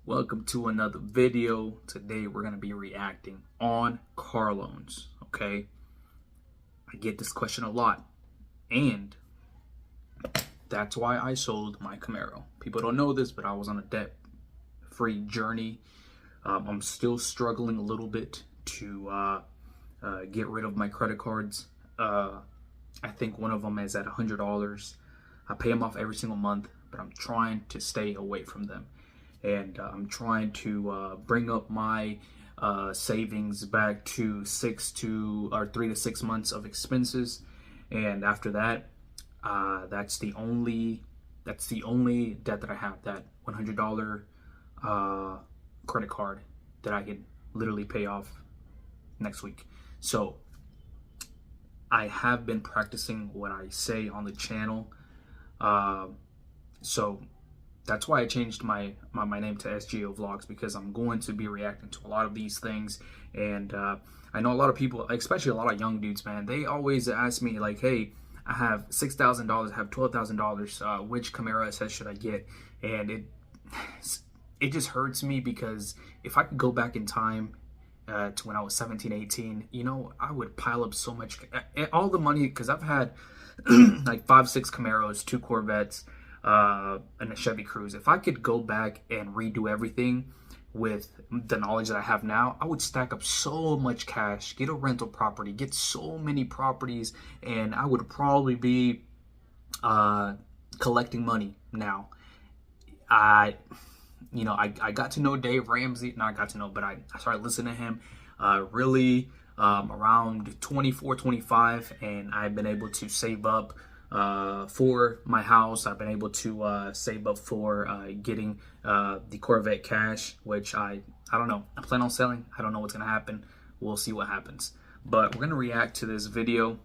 Welcome to another video. Today we're going to be reacting on car loans, okay? I get this question a lot, and that's why I sold my Camaro. People don't know this, but I was on a debt-free journey. I'm still struggling a little bit to get rid of my credit cards. I think one of them is at $100. I pay them off every single month, but I'm trying to stay away from them. And I'm trying to bring up my savings back to 3 to 6 months of expenses, and after that, that's the only debt that I have. That $100 credit card that I can literally pay off next week. So I have been practicing what I say on the channel. So that's why I changed my name to SGO Vlogs, because I'm going to be reacting to a lot of these things. And I know a lot of people, especially a lot of young dudes, man, they always ask me like, hey, I have $6,000, I have $12,000, which Camaro SS should I get? And it just hurts me, because if I could go back in time to when I was 17, 18, you know, I would pile up so much, all the money, because I've had like 5, 6 Camaros, 2 Corvettes, and a Chevy Cruze. If I could go back and redo everything with the knowledge that I have now, I would stack up so much cash, get a rental property, get so many properties, and I would probably be collecting money now. I got to know Dave Ramsey. Not got to know, but I started listening to him really around 24, 25, and I've been able to save up for my house. I've been able to save up for getting the Corvette Cash, which I don't know. I plan on selling. I don't know what's gonna happen. We'll see what happens. But we're gonna react to this video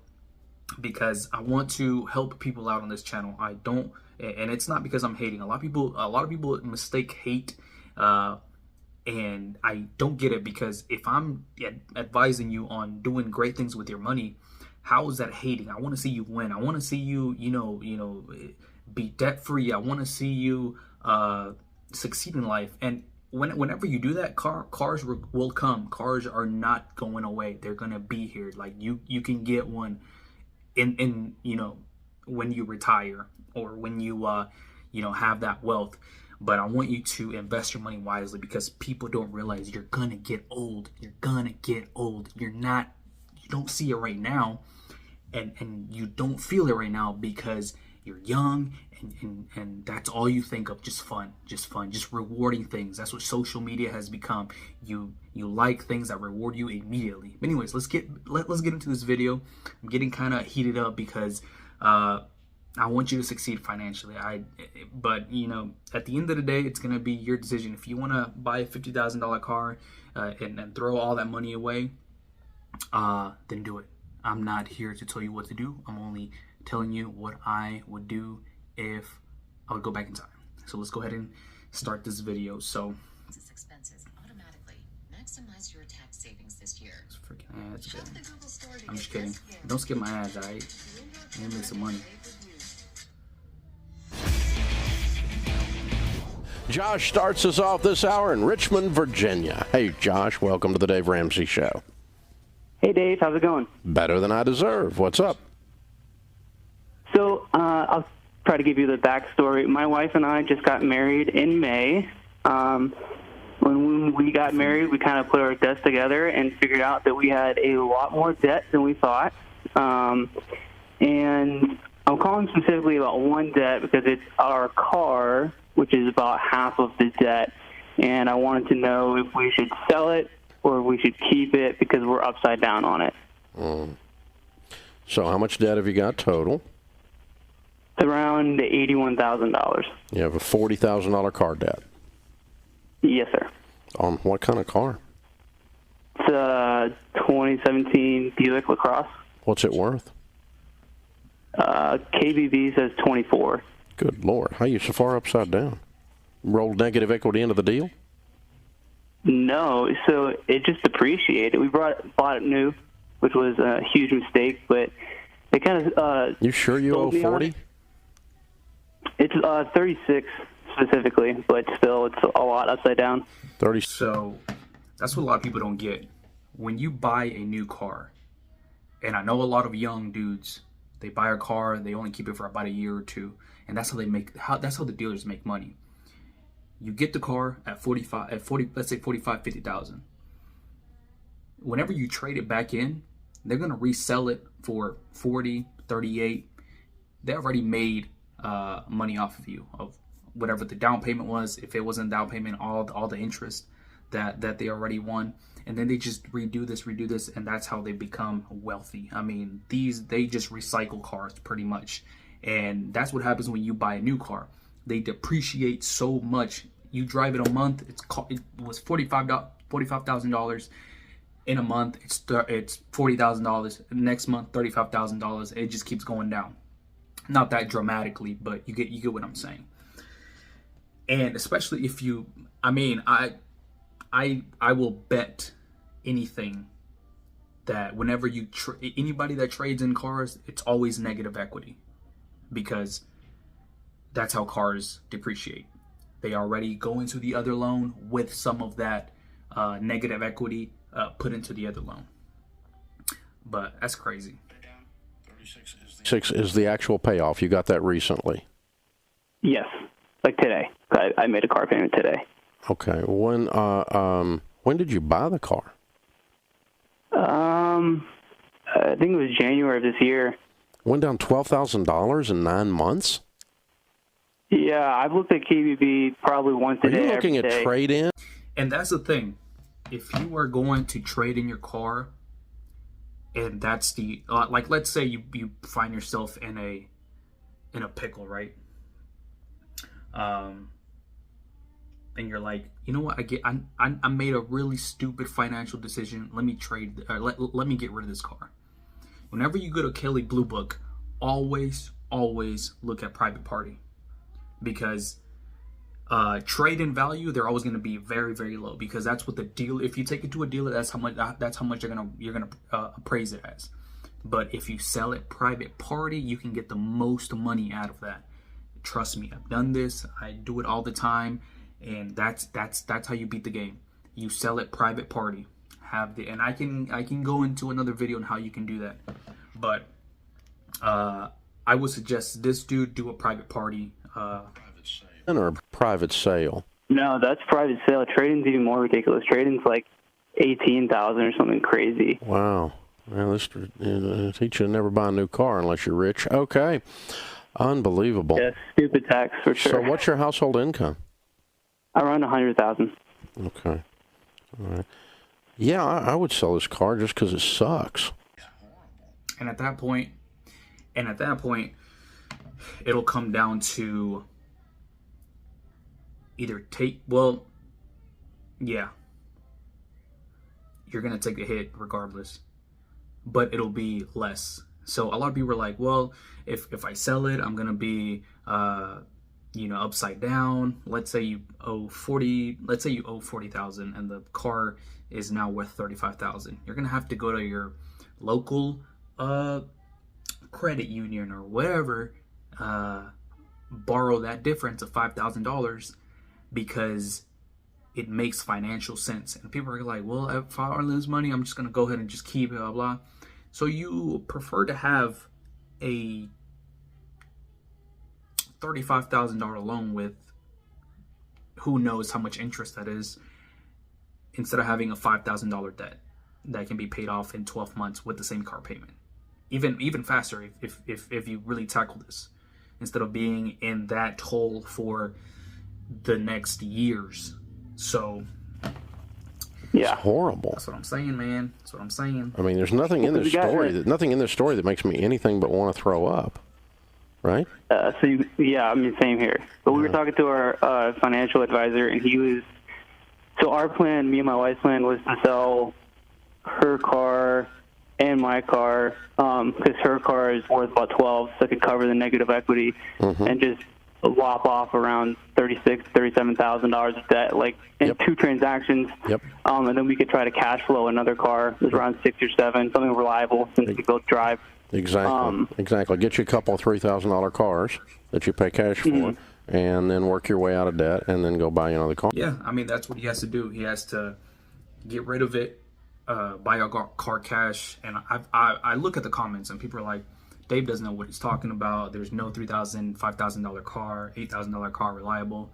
because I want to help people out on this channel. I don't, and it's not because I'm hating. A lot of people mistake hate, and I don't get it, because if I'm advising you on doing great things with your money, how is that hating? I want to see you win. I want to see you, be debt free. I want to see you succeed in life. And whenever you do that, cars will come. Cars are not going away. They're gonna be here. Like you can get one in when you retire, or when you have that wealth. But I want you to invest your money wisely, because people don't realize you're gonna get old. You're gonna get old. You don't see it right now, and you don't feel it right now because you're young, and that's all you think of. Just fun, just rewarding things. That's what social media has become. You like things that reward you immediately. But anyways, let's get into this video. I'm getting kind of heated up because I want you to succeed financially. But at the end of the day, it's gonna be your decision. If you want to buy a $50,000 car and throw all that money away, then do it. I'm not here to tell you what to do. I'm only telling you what I would do if I would go back in time. So let's go ahead and start this video. So expenses automatically maximize your tax savings this year. It's freaking ads. I'm just kidding. Don't skip my ads, alright? I'm gonna make some money. Josh starts us off this hour in Richmond, Virginia. Hey, Josh, welcome to the Dave Ramsey Show. Hey, Dave. How's it going? Better than I deserve. What's up? So I'll try to give you the backstory. My wife and I just got married in May. When we got married, we kind of put our debts together and figured out that we had a lot more debt than we thought. And I'm calling specifically about one debt because it's our car, which is about half of the debt. And I wanted to know if we should sell it or we should keep it, because we're upside down on it. So how much debt have you got total? It's around $81,000. You have a $40,000 car debt. Yes, sir. On what kind of car? It's a 2017 Buick LaCrosse. What's it worth? KBB says 24. Good Lord. How are you so far upside down? Rolled negative equity into the deal? No, so it just depreciated. We bought it new, which was a huge mistake, but it kind of you sure you owe 40? It's 36, specifically, but still, it's a lot upside down. 30. So that's what a lot of people don't get. When you buy a new car, and I know a lot of young dudes, they buy a car, they only keep it for about a year or two, and that's how that's how the dealers make money. You get the car at 40, let's say 45, 50,000. Whenever you trade it back in, they're going to resell it for 40, 38. They already made money off of you, of whatever the down payment was. If it wasn't down payment, all the interest that they already won. And then they just redo this, and that's how they become wealthy. I mean, they just recycle cars pretty much. And that's what happens when you buy a new car. They depreciate so much. You drive it a month, it was $45,000. In a month, it's $40,000. Next month, $35,000. It just keeps going down. Not that dramatically, but you get what I'm saying. And especially if you, I mean, I will bet anything that whenever you anybody that trades in cars, it's always negative equity, because that's how cars depreciate. They already go into the other loan with some of that negative equity put into the other loan. But that's crazy. 36 is the actual payoff. You got that recently? Yes, like today. I made a car payment today. Okay. When did you buy the car? I think it was January of this year. Went down $12,000 in 9 months? Yeah, I've looked at KBB probably once a day. Are you looking at trade-in? And that's the thing. If you are going to trade in your car, and that's the like, let's say you find yourself in a pickle, right? And you're like, you know what? I made a really stupid financial decision. Let me trade. Let me get rid of this car. Whenever you go to Kelley Blue Book, always look at private party, because trade-in value, they're always going to be very, very low, because that's what the deal. If you take it to a dealer, that's how much you're gonna appraise it as. But if you sell it private party, you can get the most money out of that. Trust me, I've done this. I do it all the time, and that's how you beat the game. You sell it private party. And I can go into another video on how you can do that. But I would suggest this dude do a private party. Or a private sale? No, that's private sale. Trading's even more ridiculous. Trading's like $18,000 or something crazy. Wow. Well, this teach you to never buy a new car unless you're rich. Okay. Unbelievable. Yeah, stupid tax for sure. So what's your household income? Around $100,000. Okay. All right. Yeah, I would sell this car just because it sucks. And at that point, it'll come down to either you're going to take a hit regardless, but it'll be less. So a lot of people are like, well, if I sell it, I'm going to be, upside down. Let's say you owe $40,000 and the car is now worth $35,000. You're going to have to go to your local credit union or whatever, borrow that difference of $5,000, because it makes financial sense. And people are like, well, if I lose money, I'm just going to go ahead and just keep it, blah, blah. So you prefer to have a $35,000 loan with who knows how much interest that is, instead of having a $5,000 debt that can be paid off in 12 months with the same car payment. Even faster if you really tackle this, instead of being in that hole for the next years. So yeah, it's horrible. That's what I'm saying, man. That's what I'm saying. I mean, there's nothing in this story that makes me anything but want to throw up, right? Same here. But we were talking to our financial advisor, and our plan, me and my wife's plan, was to sell her car and my car, because her car is worth about 12, so it could cover the negative equity, and just lop off around $37,000 of debt, like in 2 transactions. Yep. And then we could try to cash flow another car. It was around 6 or 7, something reliable since we both drive. Exactly. Get you a couple of $3,000 cars that you pay cash for, and then work your way out of debt, and then go buy another car. Yeah, I mean, that's what he has to do. He has to get rid of it, buy a car cash. And I look at the comments, and people are like, Dave doesn't know what he's talking about. There's no $3,000, $5,000 car, $8,000 car reliable.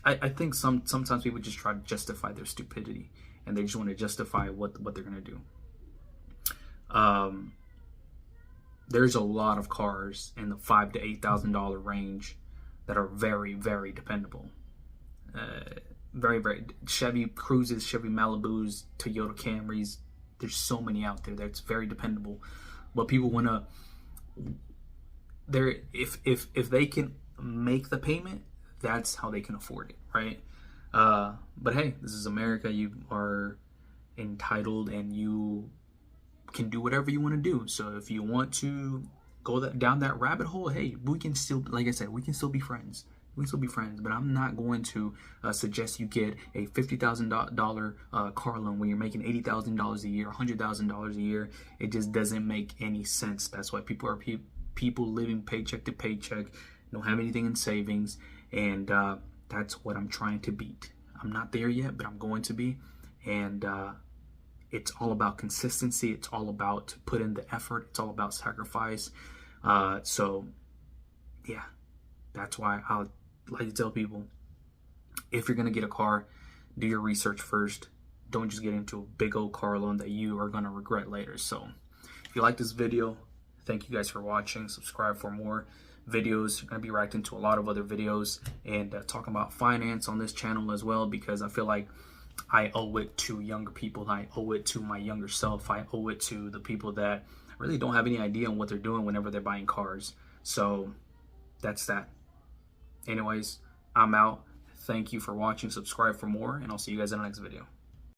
I think sometimes people just try to justify their stupidity, and they just want to justify what they're gonna do. There's a lot of cars in the $5,000 to $8,000 range that are very, very dependable. Very Chevy Cruises, Chevy Malibus, Toyota Camrys. There's so many out there that's very dependable, but people want to. If they can make the payment, that's how they can afford it, right? But hey, this is America. You are entitled, and you can do whatever you want to do. So if you want to go down that rabbit hole, hey, we can still, like I said, we can still be friends. We can still be friends, but I'm not going to suggest you get a $50,000 car loan when you're making $80,000 a year, $100,000 a year. It just doesn't make any sense. That's why people are people living paycheck to paycheck, don't have anything in savings, and that's what I'm trying to beat. I'm not there yet, but I'm going to be, and it's all about consistency. It's all about put in the effort. It's all about sacrifice. So, yeah, that's why I like to tell people, if you're going to get a car, do your research first. Don't just get into a big old car loan that you are going to regret later. So, if you like this video, thank you guys for watching. Subscribe for more videos. I'm going to be reacting to a lot of other videos and talking about finance on this channel as well, because I feel like I owe it to younger people. I owe it to my younger self. I owe it to the people that really don't have any idea on what they're doing whenever they're buying cars. So that's that. Anyways, I'm out. Thank you for watching. Subscribe for more, and I'll see you guys in the next video.